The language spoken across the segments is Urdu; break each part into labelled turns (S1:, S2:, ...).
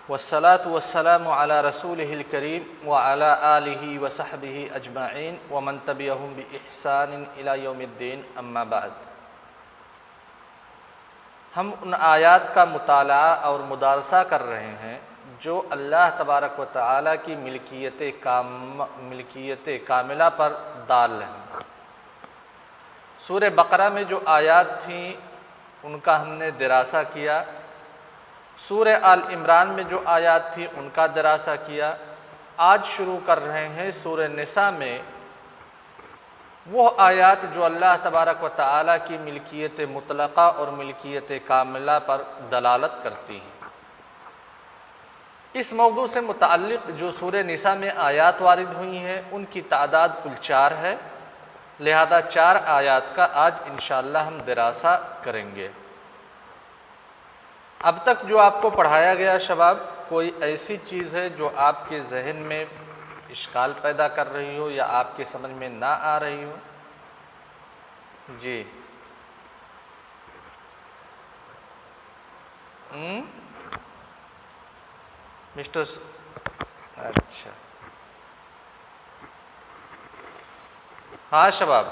S1: والصلاة والسلام على رسوله الكريم وعلى آله وصحبه أجمعين ومن تبعهم بإحسان إلى يوم الدين أما بعد۔ ہم ان آیات کا مطالعہ اور مدارسہ کر رہے ہیں جو اللہ تبارک و تعالیٰ کی ملکیت کاملہ پر دال ہیں۔ سورہ بقرہ میں جو آیات تھیں ان کا ہم نے دراسہ کیا، سورہ آل عمران میں جو آیات تھی ان کا دراسہ کیا۔ آج شروع کر رہے ہیں سورہ نساء میں وہ آیات جو اللہ تبارک و تعالیٰ کی ملکیت مطلقہ اور ملکیت کاملہ پر دلالت کرتی ہیں۔ اس موضوع سے متعلق جو سورہ نساء میں آیات وارد ہوئی ہیں ان کی تعداد کل 4 ہے، لہذا 4 آیات کا آج انشاءاللہ ہم دراسہ کریں گے۔ اب تک جو آپ کو پڑھایا گیا شباب، کوئی ایسی چیز ہے جو آپ کے ذہن میں اشکال پیدا کر رہی ہو یا آپ کے سمجھ میں نہ آ رہی ہو؟ جی مسٹر اچھا ہاں شباب،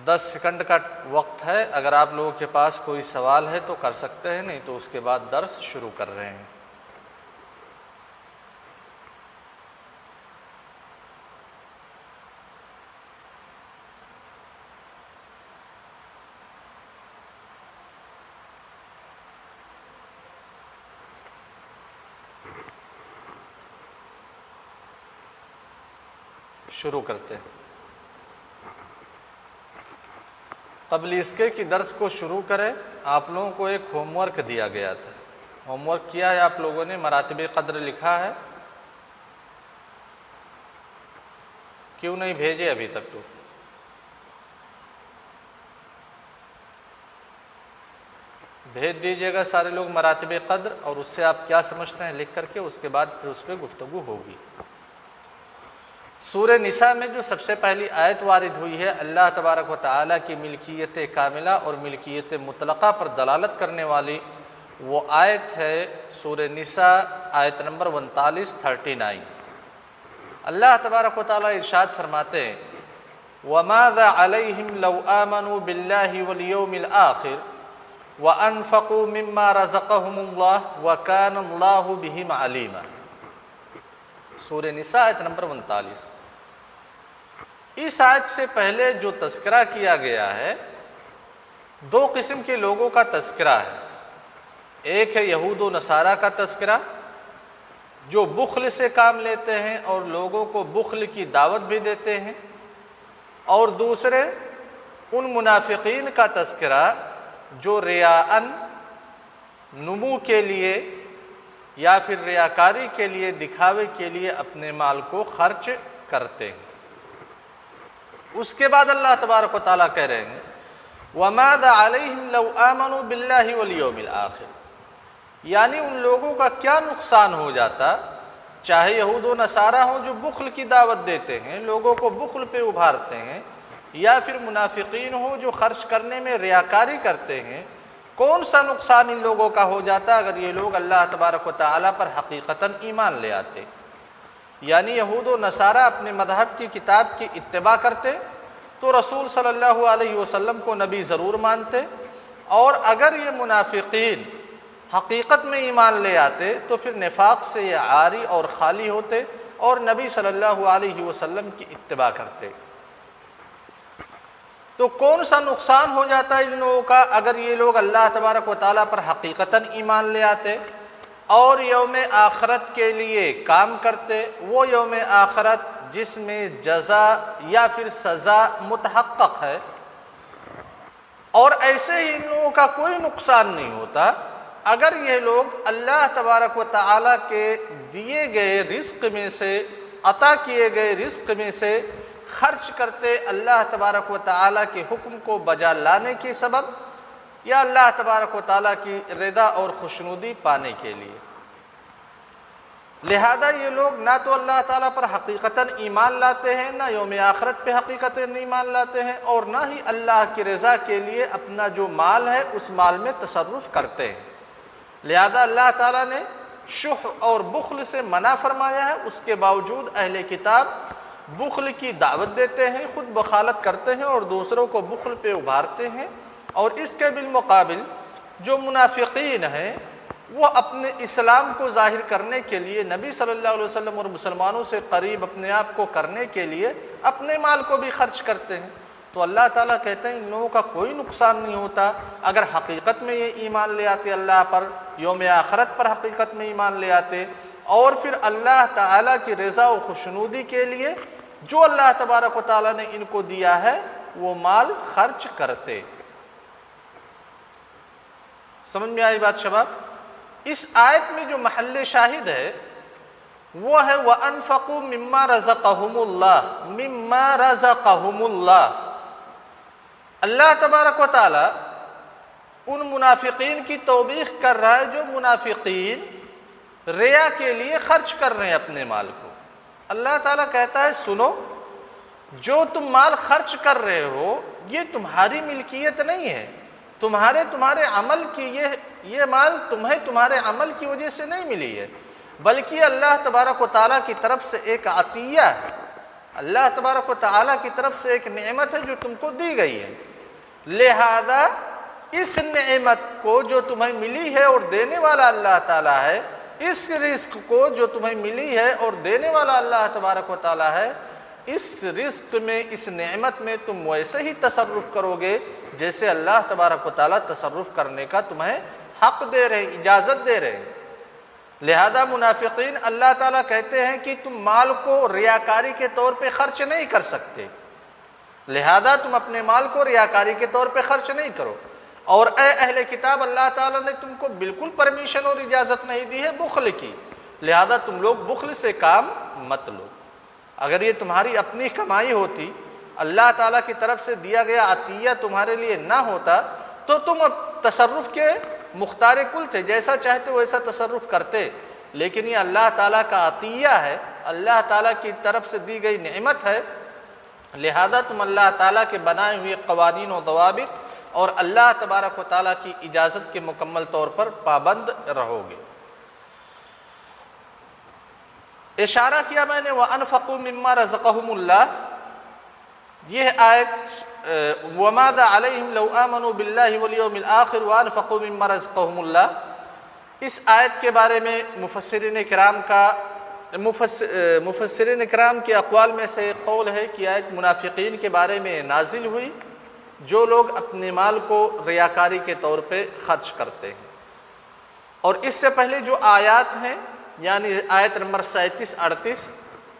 S1: 10 سیکنڈ کا وقت ہے، اگر آپ لوگوں کے پاس کوئی سوال ہے تو کر سکتے ہیں، نہیں تو اس کے بعد درس شروع کر رہے ہیں۔ شروع کرتے ہیں۔ قبل اس کے کہ درس کو شروع کریں، آپ لوگوں کو ایک ہوم ورک دیا گیا تھا۔ ہوم ورک کیا ہے آپ لوگوں نے؟ مراتب قدر لکھا ہے؟ کیوں نہیں بھیجے ابھی تک؟ تو بھیج دیجیے گا سارے لوگ مراتب قدر، اور اس سے آپ کیا سمجھتے ہیں لکھ کر کے، اس کے بعد پھر اس پہ گفتگو ہوگی۔ سورہ نساء میں جو سب سے پہلی آیت وارد ہوئی ہے اللہ تبارک و تعالیٰ کی ملکیت کاملہ اور ملکیت مطلقہ پر دلالت کرنے والی، وہ آیت ہے سورہ نساء آیت نمبر 39 اللہ تبارک و تعالیٰ ارشاد فرماتے ہیں وَمَاذَا عَلَيْهِمْ لَوْ آمَنُوا بِاللَّهِ وَالْيَوْمِ الْآخِرِ وَأَنفَقُوا مِمَّا رَزَقَهُمُ اللَّهُ وَكَانَ اللَّهُ بِهِمْ عَلِيمًا۔ سورہ نساء آیت نمبر 39۔ اس آیت سے پہلے جو تذکرہ کیا گیا ہے 2 قسم کے لوگوں کا تذکرہ ہے۔ ایک ہے یہود و نصارہ کا تذکرہ جو بخل سے کام لیتے ہیں اور لوگوں کو بخل کی دعوت بھی دیتے ہیں، اور دوسرے ان منافقین کا تذکرہ جو ریاءً، نمو کے لیے یا پھر ریاکاری کے لیے، دکھاوے کے لیے اپنے مال کو خرچ کرتے ہیں۔ اس کے بعد اللہ تبارک و تعالیٰ کہہ رہے ہیں وَمَاذَا عَلَيْهِمْ لَوْ آمَنُوا بِاللَّهِ وَالْيَوْمِ الْآخِرِ، یعنی ان لوگوں کا کیا نقصان ہو جاتا، چاہے یہود و نصارہ ہوں جو بخل کی دعوت دیتے ہیں، لوگوں کو بخل پہ ابھارتے ہیں، یا پھر منافقین ہوں جو خرچ کرنے میں ریاکاری کرتے ہیں، کون سا نقصان ان لوگوں کا ہو جاتا اگر یہ لوگ اللہ تبارک و تعالیٰ پر حقیقتاً ایمان لے آتے؟ یعنی یہود و نصارہ اپنے مذہب کی کتاب کی اتباع کرتے تو رسول صلی اللہ علیہ وسلم کو نبی ضرور مانتے، اور اگر یہ منافقین حقیقت میں ایمان لے آتے تو پھر نفاق سے یہ عاری اور خالی ہوتے اور نبی صلی اللہ علیہ وسلم کی اتباع کرتے۔ تو کون سا نقصان ہو جاتا ہے ان لوگوں کا اگر یہ لوگ اللہ تبارک و تعالیٰ پر حقیقتاً ایمان لے آتے اور یوم آخرت کے لیے کام کرتے، وہ یوم آخرت جس میں جزا یا پھر سزا متحقق ہے، اور ایسے ہی ان لوگوں کا کوئی نقصان نہیں ہوتا اگر یہ لوگ اللہ تبارک و تعالیٰ کے دیے گئے رزق میں سے، عطا کیے گئے رزق میں سے خرچ کرتے اللہ تبارک و تعالیٰ کے حکم کو بجا لانے کے سبب، یا اللہ تبارک و تعالیٰ کی رضا اور خوشنودی پانے کے لیے۔ لہذا یہ لوگ نہ تو اللہ تعالیٰ پر حقیقتاً ایمان لاتے ہیں، نہ یوم آخرت پہ حقیقتاً ایمان لاتے ہیں، اور نہ ہی اللہ کی رضا کے لیے اپنا جو مال ہے اس مال میں تصرف کرتے ہیں۔ لہذا اللہ تعالیٰ نے شح اور بخل سے منع فرمایا ہے، اس کے باوجود اہل کتاب بخل کی دعوت دیتے ہیں، خود بخالت کرتے ہیں اور دوسروں کو بخل پہ ابھارتے ہیں۔ اور اس کے بالمقابل جو منافقین ہیں وہ اپنے اسلام کو ظاہر کرنے کے لیے، نبی صلی اللہ علیہ وسلم اور مسلمانوں سے قریب اپنے آپ کو کرنے کے لیے اپنے مال کو بھی خرچ کرتے ہیں۔ تو اللہ تعالیٰ کہتے ہیں ان لوگوں کا کوئی نقصان نہیں ہوتا اگر حقیقت میں یہ ایمان لے آتے، اللہ پر، یوم آخرت پر حقیقت میں ایمان لے آتے، اور پھر اللہ تعالیٰ کی رضا و خوشنودی کے لیے جو اللہ تبارک و تعالیٰ نے ان کو دیا ہے وہ مال خرچ کرتے۔ سمجھ میں آئی بات شباب؟ اس آیت میں جو محل شاہد ہے وہ ہے وَأَنفَقُوا مِمَّا رَزَقَهُمُ اللَّهُ مِمَّا رَزَقَهُمُ اللَّهُ۔ اللہ تبارک و تعالیٰ ان منافقین کی توبیخ کر رہا ہے جو منافقین ریا کے لیے خرچ کر رہے ہیں اپنے مال کو۔ اللہ تعالیٰ کہتا ہے سنو، جو تم مال خرچ کر رہے ہو یہ تمہاری ملکیت نہیں ہے، تمہارے عمل کی یہ مال تمہارے عمل کی وجہ سے نہیں ملی ہے، بلکہ اللہ تبارک و تعالیٰ کی طرف سے ایک عطیہ ہے، اللہ تبارک و تعالیٰ کی طرف سے ایک نعمت ہے جو تم کو دی گئی ہے۔ لہذا اس نعمت کو جو تمہیں ملی ہے اور دینے والا اللہ تعالیٰ ہے، اس رزق کو جو تمہیں ملی ہے اور دینے والا اللہ تبارک و تعالیٰ ہے، اس رزق میں، اس نعمت میں تم ویسے ہی تصرف کرو گے جیسے اللہ تبارک و تعالیٰ تصرف کرنے کا تمہیں حق دے رہے، اجازت دے رہے۔ لہذا منافقین اللہ تعالیٰ کہتے ہیں کہ تم مال کو ریاکاری کے طور پہ خرچ نہیں کر سکتے، لہذا تم اپنے مال کو ریاکاری کے طور پہ خرچ نہیں کرو۔ اور اے اہل کتاب، اللہ تعالیٰ نے تم کو بالکل پرمیشن اور اجازت نہیں دی ہے بخل کی، لہذا تم لوگ بخل سے کام مت لو۔ اگر یہ تمہاری اپنی کمائی ہوتی، اللہ تعالیٰ کی طرف سے دیا گیا عطیہ تمہارے لیے نہ ہوتا تو تم تصرف کے مختار کل تھے، جیسا چاہتے ویسا تصرف کرتے، لیکن یہ اللہ تعالیٰ کا عطیہ ہے، اللہ تعالیٰ کی طرف سے دی گئی نعمت ہے، لہذا تم اللہ تعالیٰ کے بنائے ہوئے قوانین و ضوابط اور اللہ تبارک و تعالیٰ کی اجازت کے مکمل طور پر پابند رہو گے۔ اشارہ کیا میں نے وَأَنفَقُوا مِمَّا رَزَقَهُمُ اللَّهُ، یہ آیت وَمَاذَا عَلَيْهِمْ لَوْ آمَنُوا بِاللَّهِ وَالْيَوْمِ الْآخِرِ وَأَنفَقُوا مِمَّا رَزَقَهُمُ اللَّهُ، اس آیت کے بارے میں مفسرین کرام کے اقوال میں سے ایک قول ہے کہ آیت منافقین کے بارے میں نازل ہوئی جو لوگ اپنے مال کو ریاکاری کے طور پہ خرچ کرتے ہیں۔ اور اس سے پہلے جو آیات ہیں یعنی آیت نمبر 37-38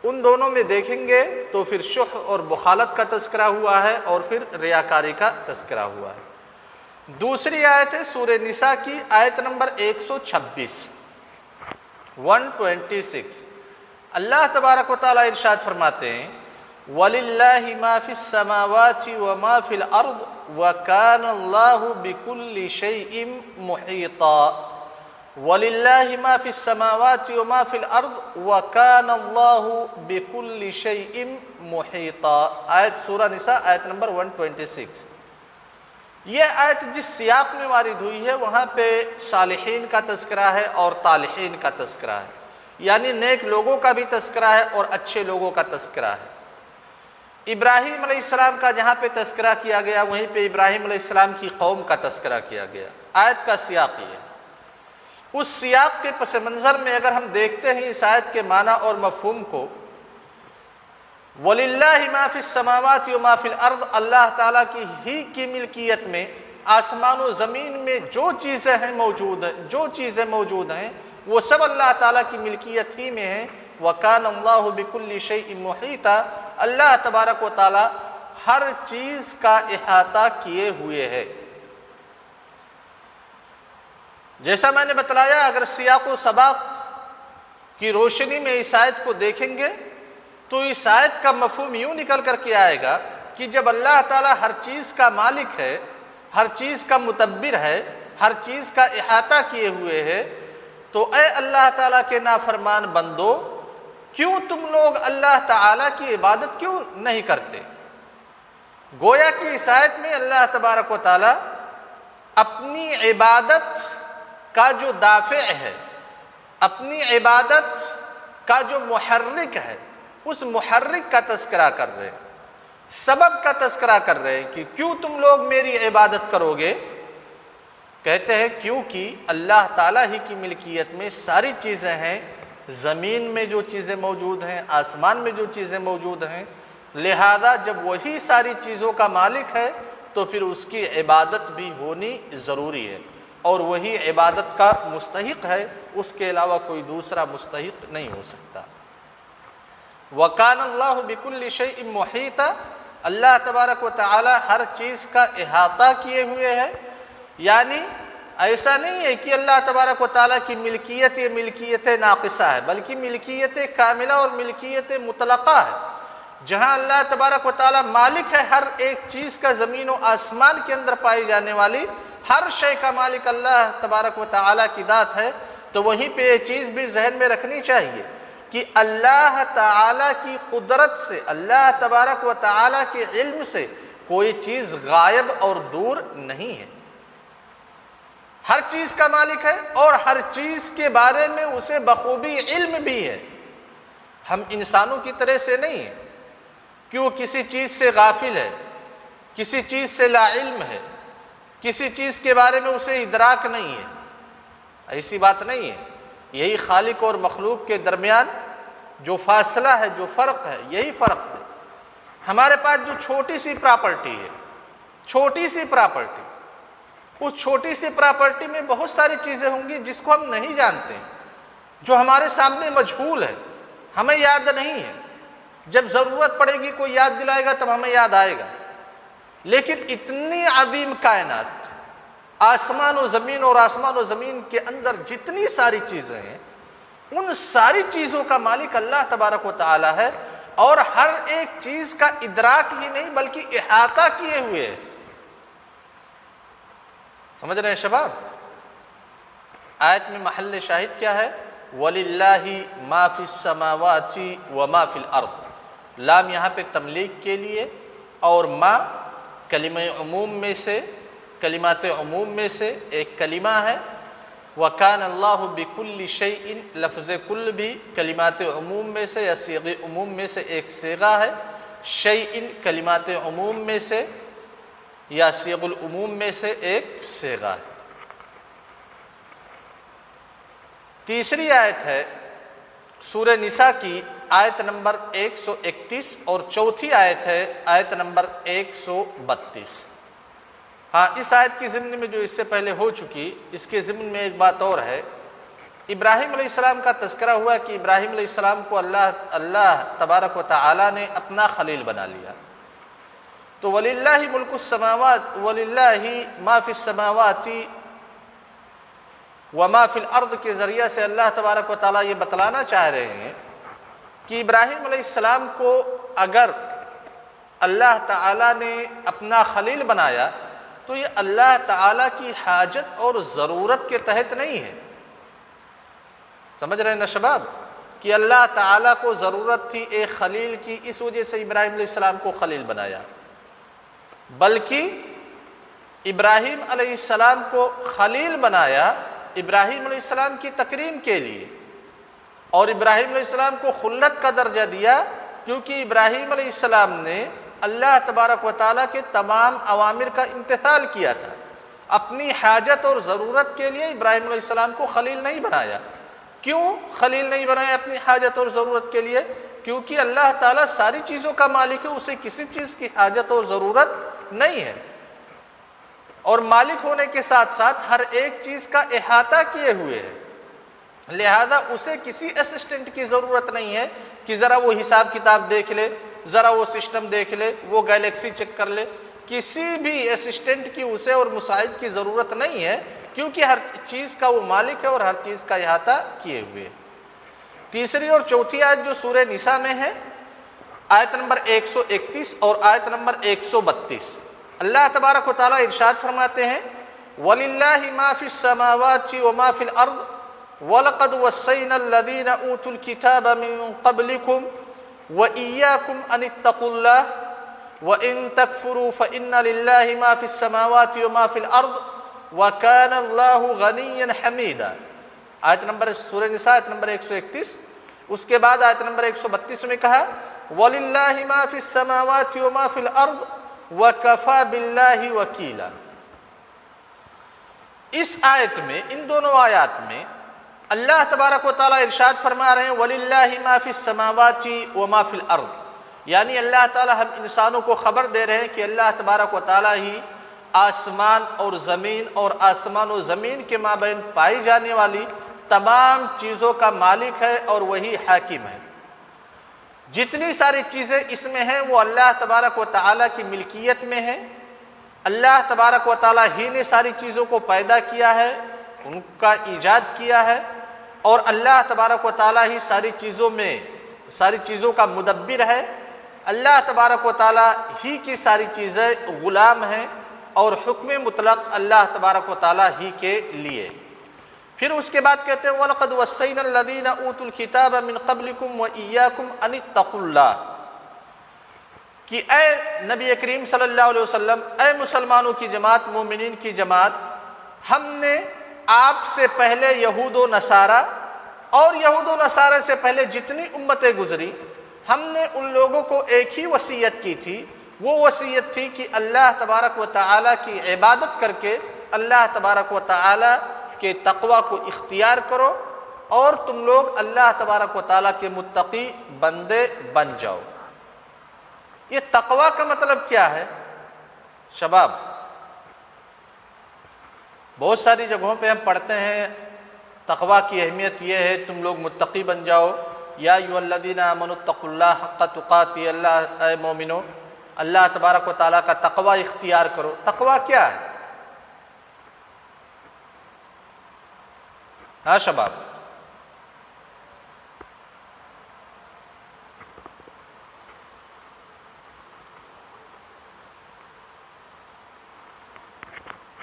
S1: ان دونوں میں دیکھیں گے تو پھر شح اور بخالت کا تذکرہ ہوا ہے اور پھر ریاکاری کا تذکرہ ہوا ہے۔ دوسری آیت ہے سورہ نساء کی آیت نمبر 126 126۔ اللہ تبارک و تعالیٰ ارشاد فرماتے ہیں وَلِلَّهِ مَا فِي السَّمَاوَاتِ وَمَا فِي الْأَرْضِ وَكَانَ اللَّهُ بِكُلِّ شَيْءٍ مُحِيطًا۔ وَلِلَّهِ مَا فِي السَّمَاوَاتِ وَمَا فِي الْأَرْضِ وَكَانَ اللَّهُ بِكُلِّ شَيْءٍ مُحِيطًا۔ آیت سورہ نساء آیت نمبر 126۔ یہ آیت جس سیاق میں وارد ہوئی ہے وہاں پہ صالحین کا تذکرہ ہے اور طالحین کا تذکرہ ہے، یعنی نیک لوگوں کا بھی تذکرہ ہے اور اچھے لوگوں کا تذکرہ ہے۔ ابراہیم علیہ السلام کا جہاں پہ تذکرہ کیا گیا وہیں پہ ابراہیم علیہ السلام کی قوم کا تذکرہ کیا گیا۔ آیت کا سیاق یہ ہے۔ اس سیاق کے پس منظر میں اگر ہم دیکھتے ہیں اس آیت کے معنی اور مفہوم کو، وَلِلَّهِ مَا فِي السَّمَاوَاتِ وَمَا فِي الْأَرْضِ، اللہ تعالیٰ کی ہی کی ملکیت میں آسمان و زمین میں جو چیزیں موجود ہیں وہ سب اللہ تعالیٰ کی ملکیت ہی میں ہیں۔ وَكَانَ اللَّهُ بِكُلِّ شَيْءٍ مُحِيطًا، اللہ تبارک و تعالیٰ ہر چیز کا احاطہ کیے ہوئے ہے۔ جیسا میں نے بتلایا، اگر سیاق و سباق کی روشنی میں اس آیت کو دیکھیں گے تو اس آیت کا مفہوم یوں نکل کر کے آئے گا کہ جب اللہ تعالیٰ ہر چیز کا مالک ہے، ہر چیز کا متبر ہے، ہر چیز کا احاطہ کیے ہوئے ہے، تو اے اللہ تعالیٰ کے نافرمان بندو، کیوں تم لوگ اللہ تعالیٰ کی عبادت کیوں نہیں کرتے؟ گویا کہ اس آیت میں اللہ تبارک و تعالیٰ اپنی عبادت کا جو دافع ہے، اپنی عبادت کا جو محرک ہے اس محرک کا تذکرہ کر رہے ہیں، سبب کا تذکرہ کر رہے ہیں کہ کیوں تم لوگ میری عبادت کرو گے؟ کہتے ہیں کیونکہ اللہ تعالیٰ ہی کی ملکیت میں ساری چیزیں ہیں، زمین میں جو چیزیں موجود ہیں، آسمان میں جو چیزیں موجود ہیں، لہذا جب وہی ساری چیزوں کا مالک ہے تو پھر اس کی عبادت بھی ہونی ضروری ہے، اور وہی عبادت کا مستحق ہے، اس کے علاوہ کوئی دوسرا مستحق نہیں ہو سکتا۔ وَكَانَ اللَّهُ بِكُلِّ شَيْءٍ مُحِيطًا، اللہ تبارک و تعالی ہر چیز کا احاطہ کیے ہوئے ہے، یعنی ایسا نہیں ہے کہ اللہ تبارک و تعالیٰ کی ملکیت یہ ملکیت ناقصہ ہے، بلکہ ملکیت کاملہ اور ملکیت مطلقہ ہے۔ جہاں اللہ تبارک و تعالیٰ مالک ہے ہر ایک چیز کا، زمین و آسمان کے اندر پائی جانے والی ہر شے کا مالک اللہ تبارک و تعالیٰ کی ذات ہے، تو وہیں پہ یہ چیز بھی ذہن میں رکھنی چاہیے کہ اللہ تعالیٰ کی قدرت سے، اللہ تبارک و تعالیٰ کے علم سے کوئی چیز غائب اور دور نہیں ہے۔ ہر چیز کا مالک ہے اور ہر چیز کے بارے میں اسے بخوبی علم بھی ہے۔ ہم انسانوں کی طرح سے نہیں ہیں کہ وہ کسی چیز سے غافل ہے، کسی چیز سے لا علم ہے، کسی چیز کے بارے میں اسے ادراک نہیں ہے، ایسی بات نہیں ہے۔ یہی خالق اور مخلوق کے درمیان جو فاصلہ ہے، جو فرق ہے، یہی فرق ہے۔ ہمارے پاس جو چھوٹی سی پراپرٹی ہے، چھوٹی سی پراپرٹی، اس چھوٹی سی پراپرٹی میں بہت ساری چیزیں ہوں گی جس کو ہم نہیں جانتے، جو ہمارے سامنے مجہول ہے، ہمیں یاد نہیں ہے۔ جب ضرورت پڑے گی کوئی یاد دلائے گا تب ہمیں یاد آئے گا۔ لیکن اتنی عظیم کائنات، آسمان و زمین اور آسمان و زمین کے اندر جتنی ساری چیزیں ہیں، ان ساری چیزوں کا مالک اللہ تبارک و تعالی ہے، اور ہر ایک چیز کا ادراک ہی نہیں بلکہ احاطہ کیے ہوئے ہے۔ سمجھ رہے ہیں شباب؟ آیت میں محل شاہد کیا ہے؟ وَلِلَّهِ مَا فِي السَّمَاوَاتِ وَمَا فِي الْأَرْضِ، لام یہاں پہ تملیغ کے لیے، اور ما کلمہ عموم میں سے، کلمات عموم میں سے ایک کلمہ ہے۔ وَكَانَ اللَّهُ بِكُلِّ شَيْءٍ، لفظ کل بھی کلمات عموم میں سے یا صیغ عموم میں سے ایک صیغہ ہے، شیء کلمات عموم میں سے یا صیغ العموم میں سے ایک صیغہ ہے۔ تیسری آیت ہے سورہ نساء کی آیت نمبر 131، اور چوتھی آیت ہے آیت نمبر 132۔ ہاں، اس آیت کی ضمن میں جو اس سے پہلے ہو چکی، اس کے ضمن میں ایک بات اور ہے۔ ابراہیم علیہ السلام کا تذکرہ ہوا کہ ابراہیم علیہ السلام کو اللہ تبارک و تعالی نے اپنا خلیل بنا لیا۔ تو وَلِلَّهِ مُلْكُ السَّمَاوَاتِ وَلِلَّهِ مَا فِي السَّمَاوَاتِ وَمَا فِي الْأَرْضِ کے ذریعہ سے اللہ تبارک و تعالیٰ یہ بتلانا چاہ رہے ہیں کہ ابراہیم علیہ السلام کو اگر اللہ تعالیٰ نے اپنا خلیل بنایا تو یہ اللہ تعالیٰ کی حاجت اور ضرورت کے تحت نہیں ہے۔ سمجھ رہے ہیں نا شباب؟ کہ اللہ تعالیٰ کو ضرورت تھی ایک خلیل کی، اس وجہ سے ابراہیم علیہ السلام کو خلیل بنایا، بلکہ ابراہیم علیہ السلام کو خلیل بنایا ابراہیم علیہ السلام کی تکریم کے لیے، اور ابراہیم علیہ السلام کو خلت کا درجہ دیا کیونکہ ابراہیم علیہ السلام نے اللہ تبارک و تعالیٰ کے تمام اوامر کا امتثال کیا تھا۔ اپنی حاجت اور ضرورت کے لیے ابراہیم علیہ السلام کو خلیل نہیں بنایا۔ کیوں خلیل نہیں بنایا اپنی حاجت اور ضرورت کے لیے؟ کیونکہ اللہ تعالیٰ ساری چیزوں کا مالک ہے، اسے کسی چیز کی حاجت اور ضرورت نہیں ہے، اور مالک ہونے کے ساتھ ساتھ ہر ایک چیز کا احاطہ کیے ہوئے ہے، لہذا اسے کسی اسسٹنٹ کی ضرورت نہیں ہے کہ ذرا وہ حساب کتاب دیکھ لے، ذرا وہ سسٹم دیکھ لے، وہ گیلیکسی چیک کر لے۔ کسی بھی اسسٹنٹ کی اسے اور مساعد کی ضرورت نہیں ہے، کیونکہ ہر چیز کا وہ مالک ہے اور ہر چیز کا احاطہ کیے ہوئے۔ تیسری اور چوتھی آیت جو سورہ نساء میں ہے، آیت نمبر 131 اور آیت نمبر 132، اللہ تبارک و تعالیٰ ارشاد فرماتے ہیں وَلِلَّهِ مَا فِي السَّمَاوَاتِ وَمَا فِي الْأَرْضِ وَلَقَدْ وَصَّيْنَا الَّذِينَ أُوتُوا الْكِتَابَ مِن قَبْلِكُمْ وَإِيَّاكُمْ أَنِ اتَّقُوا اللَّهَ وَإِن تَكْفُرُوا فَإِنَّ لِلَّهِ مَا فِي السَّمَاوَاتِ وَمَا فِي الْأَرْضِ وَكَانَ اللَّهُ غَنِيًّا حَمِيدًا۔ آیت نمبر سورہ نساء آیت نمبر 131. اس کے بعد آیت نمبر 132 میں کہا وَلِلَّهِ مَا فِي السَّمَاوَاتِ وَمَا فِي الْأَرْضِ وَكَفَى بِاللَّهِ وَكِيلًا. اس آیت میں، ان دونوں آیات میں اللہ تبارک و تعالیٰ ارشاد فرما رہے ہیں وَلِلَّهِ مَا فِي السَّمَاوَاتِ وَمَا فِي الْأَرْضِ، یعنی اللہ تعالیٰ ہم انسانوں کو خبر دے رہے ہیں کہ اللہ تبارک و تعالیٰ ہی آسمان اور زمین اور آسمان و زمین کے مابین پائی جانے والی تمام چیزوں کا مالک ہے اور وہی حاکم ہے. جتنی ساری چیزیں اس میں ہیں وہ اللہ تبارک و تعالیٰ کی ملکیت میں ہیں. اللہ تبارک و تعالیٰ ہی نے ساری چیزوں کو پیدا کیا ہے، ان کا ایجاد کیا ہے، اور اللہ تبارک و تعالیٰ ہی ساری چیزوں کا مدبر ہے. اللہ تبارک و تعالیٰ ہی کی ساری چیزیں غلام ہیں اور حکم مطلق اللہ تبارک و تعالیٰ ہی کے لیے. پھر اس کے بعد کہتے ہیں وَلَقَدْ وَصَّيْنَا الَّذِينَ أُوتُوا الْكِتَابَ مِنْ قَبْلِكُمْ وَإِيَّاكُمْ أَنِ اتَّقُوا اللَّهَ، کہ اے نبی کریم صلی اللہ علیہ وسلم، اے مسلمانوں کی جماعت، مومنین کی جماعت، ہم نے آپ سے پہلے یہود و نصارہ اور یہود و نصارہ سے پہلے جتنی امتیں گزری، ہم نے ان لوگوں کو ایک ہی وصیت کی تھی. وہ وصیت تھی کہ اللہ تبارک و تعالیٰ کی عبادت کر کے اللہ تبارک و تعالیٰ کے تقوی کو اختیار کرو اور تم لوگ اللہ تبارک و تعالیٰ کے متقی بندے بن جاؤ. یہ تقوی کا مطلب کیا ہے شباب؟ بہت ساری جگہوں پہ ہم پڑھتے ہیں تقوی کی اہمیت یہ ہے تم لوگ متقی بن جاؤ. یا ایھا الذین آمنوا اتقوا اللہ حق تقاتہ، اللہ اے مومنو اللہ تبارک و تعالیٰ کا تقوی اختیار کرو. تقوی کیا ہے؟ ہاں شباب،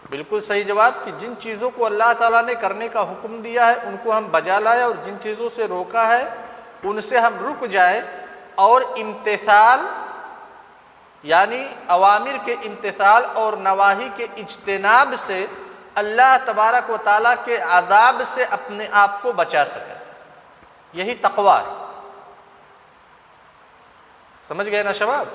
S1: بالکل صحیح جواب کہ جن چیزوں کو اللہ تعالیٰ نے کرنے کا حکم دیا ہے ان کو ہم بجا لائے، اور جن چیزوں سے روکا ہے ان سے ہم رک جائے، اور امتثال یعنی اوامر کے امتثال اور نواہی کے اجتناب سے اللہ تبارک و تعالیٰ کے عذاب سے اپنے آپ کو بچا سکے. یہی تقوی ہے. سمجھ گئے نا شباب؟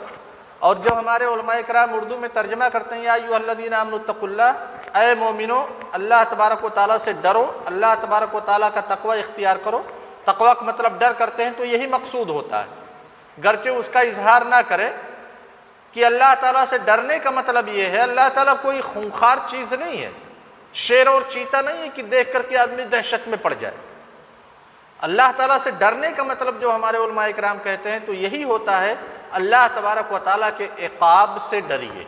S1: اور جب ہمارے علماء کرام اردو میں ترجمہ کرتے ہیں یا ایھا الذین آمنوا اتقوا اللہ، اے مومنو اللہ تبارک و تعالیٰ سے ڈرو، اللہ تبارک و تعالیٰ کا تقوی اختیار کرو. تقوی کا مطلب ڈر کرتے ہیں تو یہی مقصود ہوتا ہے، گرچہ اس کا اظہار نہ کرے کہ اللہ تعالیٰ سے ڈرنے کا مطلب یہ ہے اللہ تعالیٰ کوئی خونخوار چیز نہیں ہے، شیر اور چیتا نہیں ہے کہ دیکھ کر کے آدمی دہشت میں پڑ جائے. اللہ تعالیٰ سے ڈرنے کا مطلب جو ہمارے علماء کرام کہتے ہیں تو یہی ہوتا ہے اللہ تبارک و تعالیٰ کے عقاب سے ڈریے.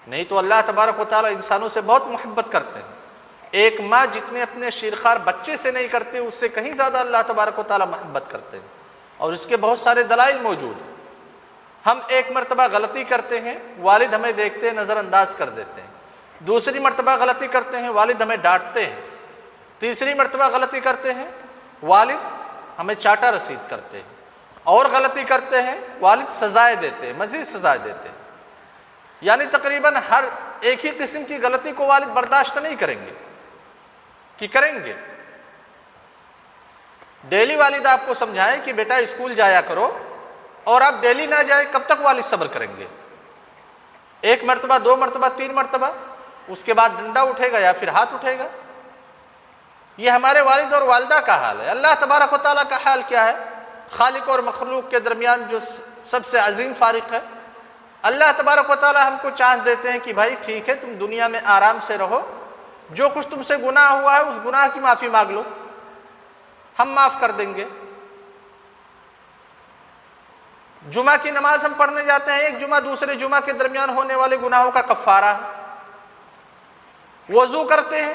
S1: نہیں تو اللہ تبارک و تعالیٰ انسانوں سے بہت محبت کرتے ہیں. ایک ماں جتنے اپنے شیرخوار بچے سے نہیں کرتے اس سے کہیں زیادہ اللہ تبارک و تعالیٰ محبت کرتے ہیں، اور اس کے بہت سارے دلائل موجود ہیں. ہم ایک مرتبہ غلطی کرتے ہیں، والد ہمیں دیکھتے ہیں نظر انداز کر دیتے ہیں. دوسری مرتبہ غلطی کرتے ہیں، والد ہمیں ڈانٹتے ہیں. تیسری مرتبہ غلطی کرتے ہیں، والد ہمیں چاٹا رسید کرتے ہیں. اور غلطی کرتے ہیں، والد سزائے دیتے ہیں، مزید سزائے دیتے ہیں. یعنی تقریباً ہر ایک ہی قسم کی غلطی کو والد برداشت نہیں کریں گے کہ کریں گے. ڈیلی والد آپ کو سمجھائیں کہ بیٹا اسکول جایا کرو، اور آپ ڈیلی نہ جائیں، کب تک والد صبر کریں گے؟ ایک مرتبہ، دو مرتبہ، تین مرتبہ، اس کے بعد ڈنڈا اٹھے گا یا پھر ہاتھ اٹھے گا. یہ ہمارے والد اور والدہ کا حال ہے. اللہ تبارک و تعالیٰ کا حال کیا ہے؟ خالق اور مخلوق کے درمیان جو سب سے عظیم فارق ہے. اللہ تبارک و تعالیٰ ہم کو چانس دیتے ہیں کہ بھائی ٹھیک ہے تم دنیا میں آرام سے رہو، جو کچھ تم سے گناہ ہوا ہے اس گناہ کی معافی مانگ لو، ہم معاف کر دیں گے. جمعہ کی نماز ہم پڑھنے جاتے ہیں، ایک جمعہ دوسرے جمعہ کے درمیان ہونے والے گناہوں کا کفارہ ہے. وضو کرتے ہیں،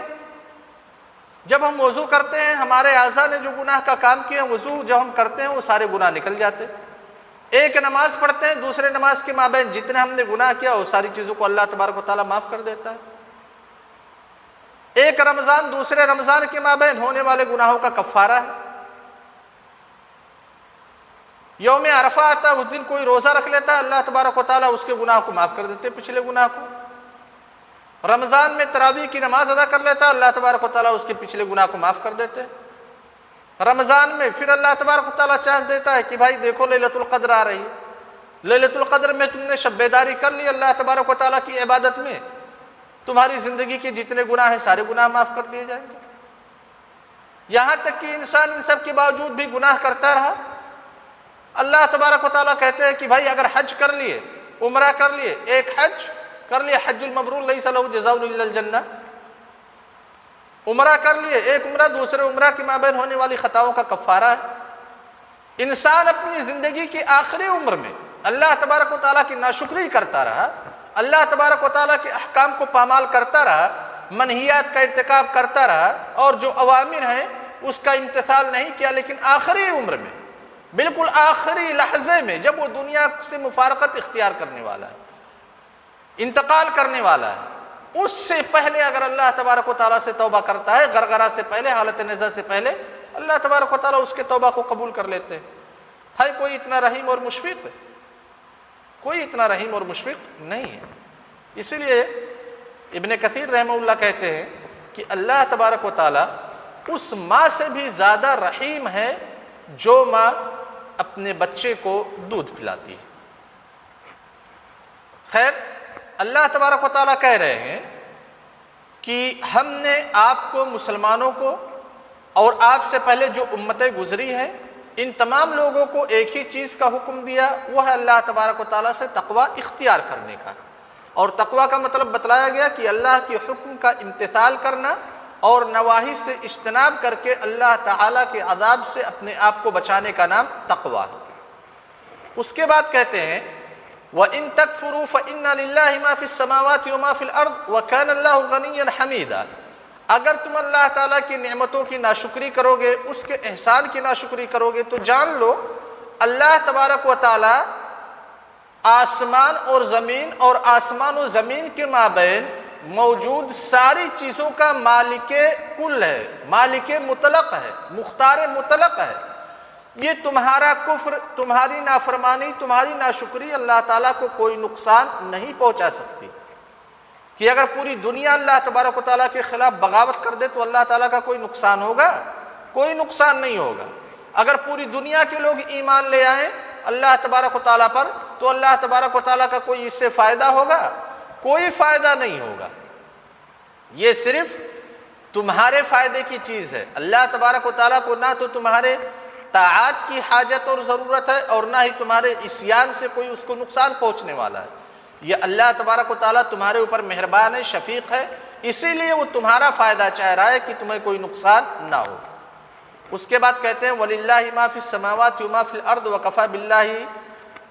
S1: جب ہم وضو کرتے ہیں ہمارے اعضاء نے جو گناہ کا کام کیا، وضو جب ہم کرتے ہیں وہ سارے گناہ نکل جاتے ہیں. ایک نماز پڑھتے ہیں، دوسرے نماز کے مابین جتنے ہم نے گناہ کیا وہ ساری چیزوں کو اللہ تبارک و تعالیٰ معاف کر دیتا ہے. ایک رمضان دوسرے رمضان کے مابین ہونے والے گناہوں کا کفارہ ہے. یوم عرفہ آتا ہے، اس دن کوئی روزہ رکھ لیتا ہے، اللہ تبارک و تعالیٰ اس کے گناہ کو معاف کر دیتے ہیں، پچھلے گناہ کو. رمضان میں تراویح کی نماز ادا کر لیتا ہے، اللہ تبارک و تعالیٰ اس کے پچھلے گناہ کو معاف کر دیتے ہیں۔ رمضان میں پھر اللہ تبارک و تعالیٰ چانس دیتا ہے کہ بھائی دیکھو لیلۃ القدر آ رہی ہے، لیلۃ القدر میں تم نے شب بیداری کر لی، اللہ تبارک و تعالیٰ کی عبادت میں تمہاری زندگی کے جتنے گناہ ہیں سارے گناہ معاف کر دیے جائیں گے۔ یہاں تک کہ انسان ان سب کے باوجود بھی گناہ کرتا رہا، اللہ تبارک و تعالیٰ کہتے ہیں کہ بھائی اگر حج کر لیے، عمرہ کر لیے، ایک حج کر لیے، حج المبرور لیس لہ جزاء الا الجنہ، عمرہ کر لیے، ایک عمرہ دوسرے عمرہ کے مابین ہونے والی خطاؤں کا کفارہ ہے۔ انسان اپنی زندگی کی آخری عمر میں اللہ تبارک و تعالیٰ کی ناشکری کرتا رہا، اللہ تبارک و تعالیٰ کے احکام کو پامال کرتا رہا، منہیات کا ارتکاب کرتا رہا، اور جو اوامر ہیں اس کا امتثال نہیں کیا، لیکن آخری عمر میں بالکل آخری لحظے میں جب وہ دنیا سے مفارقت اختیار کرنے والا ہے، انتقال کرنے والا ہے، اس سے پہلے اگر اللہ تبارک و تعالیٰ سے توبہ کرتا ہے، غرغرہ سے پہلے، حالت نزع سے پہلے، اللہ تبارک و تعالیٰ اس کے توبہ کو قبول کر لیتے ہیں۔ ہے کوئی اتنا رحیم اور مشفق؟ کوئی اتنا رحیم اور مشفق نہیں ہے۔ اسی لیے ابن کثیر رحمہ اللہ کہتے ہیں کہ اللہ تبارک و تعالیٰ اس ماں سے بھی زیادہ رحیم ہے جو ماں اپنے بچے کو دودھ پلاتی ہے۔ خیر، اللہ تبارک و تعالیٰ کہہ رہے ہیں کہ ہم نے آپ کو، مسلمانوں کو، اور آپ سے پہلے جو امتیں گزری ہیں، ان تمام لوگوں کو ایک ہی چیز کا حکم دیا، وہ ہے اللہ تبارک و تعالیٰ سے تقوی اختیار کرنے کا۔ اور تقوی کا مطلب بتلایا گیا کہ اللہ کے حکم کا امتثال کرنا اور نواہی سے اجتناب کر کے اللہ تعالیٰ کے عذاب سے اپنے آپ کو بچانے کا نام تقوی ہے۔ اس کے بعد کہتے ہیں وَإِن تَكْفُرُوا فَإِنَّ لِلَّهِ مَا فِي السَّمَاوَاتِ وَمَا فِي الْأَرْضِ وَكَانَ اللَّهُ غَنِيًّا حَمِيدًا۔ اگر تم اللہ تعالیٰ کی نعمتوں کی ناشکری کرو گے، اس کے احسان کی ناشکری کرو گے، تو جان لو اللہ تبارک و تعالیٰ آسمان اور زمین اور آسمان و زمین کے مابین موجود ساری چیزوں کا مالک کل ہے، مالک مطلق ہے، مختار مطلق ہے۔ یہ تمہارا کفر، تمہاری نافرمانی، تمہاری ناشکری اللہ تعالیٰ کو کوئی نقصان نہیں پہنچا سکتی۔ کہ اگر پوری دنیا اللہ تبارک و تعالیٰ کے خلاف بغاوت کر دے تو اللہ تعالیٰ کا کوئی نقصان ہوگا؟ کوئی نقصان نہیں ہوگا۔ اگر پوری دنیا کے لوگ ایمان لے آئیں اللہ تبارک و تعالیٰ پر تو اللہ تبارک و تعالیٰ کا کوئی اس سے فائدہ ہوگا؟ کوئی فائدہ نہیں ہوگا۔ یہ صرف تمہارے فائدے کی چیز ہے۔ اللہ تبارک و تعالیٰ کو نہ تو تمہارے طاعات کی حاجت اور ضرورت ہے، اور نہ ہی تمہارے عصیان سے کوئی اس کو نقصان پہنچنے والا ہے۔ یہ اللہ تبارک و تعالیٰ تمہارے اوپر مہربان ہے، شفیق ہے، اسی لیے وہ تمہارا فائدہ چاہ رہا ہے کہ تمہیں کوئی نقصان نہ ہو۔ اس کے بعد کہتے ہیں وَلِلَّهِ مَا فِي السَّمَاوَاتِ وَمَا فِي الْأَرْضِ وَكَفَى بِاللَّهِ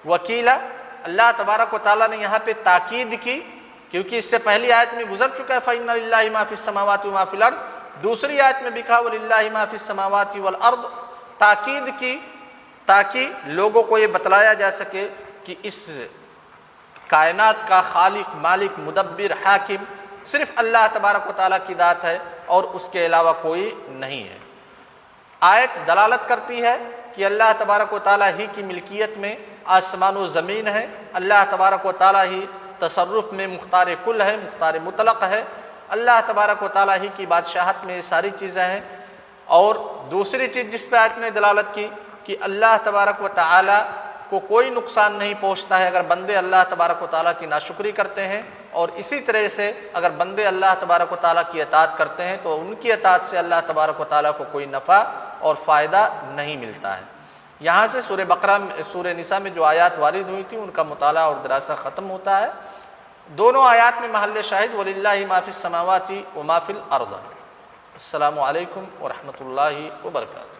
S1: وَكِيلًا۔ اللہ تبارک و تعالیٰ نے یہاں پہ تاکید کی، کیونکہ اس سے پہلی آیت میں گزر چکا ہے فَإِنَّ لِلَّهِ مَا فِي السَّمَاوَاتِ وَمَا فِي الْأَرْضِ، دوسری آیت میں بھی کہا وَلِلَّهِ مَا فِي السَّمَاوَاتِ وَالْأَرْضِ، تاکید کی تاکہ لوگوں کو یہ بتلایا جا سکے کہ اس کائنات کا خالق، مالک، مدبر، حاکم صرف اللہ تبارک و تعالیٰ کی ذات ہے اور اس کے علاوہ کوئی نہیں ہے۔ آیت دلالت کرتی ہے کہ اللہ تبارک و تعالیٰ ہی کی ملکیت میں آسمان و زمین ہے، اللہ تبارک و تعالیٰ ہی تصرف میں مختار کل ہے، مختار مطلق ہے، اللہ تبارک و تعالیٰ ہی کی بادشاہت میں یہ ساری چیزیں ہیں۔ اور دوسری چیز جس پہ آیت نے دلالت کی کہ اللہ تبارک و تعالیٰ کو کوئی نقصان نہیں پہنچتا ہے اگر بندے اللہ تبارک و تعالیٰ کی ناشکری کرتے ہیں، اور اسی طرح سے اگر بندے اللہ تبارک و تعالیٰ کی اطاعت کرتے ہیں تو ان کی اطاعت سے اللہ تبارک و تعالیٰ کو کوئی نفع اور فائدہ نہیں ملتا ہے۔ یہاں سے سورہ بقرہ، سورہ نساء میں جو آیات وارد ہوئی تھیں ان کا مطالعہ اور دراسہ ختم ہوتا ہے۔ دونوں آیات میں محل شاہد وَلِلَّهِ مَا فِي السَّمَاوَاتِ وَمَا فِي الْأَرْضِ۔ السلام علیکم ورحمۃ اللہ وبرکاتہ۔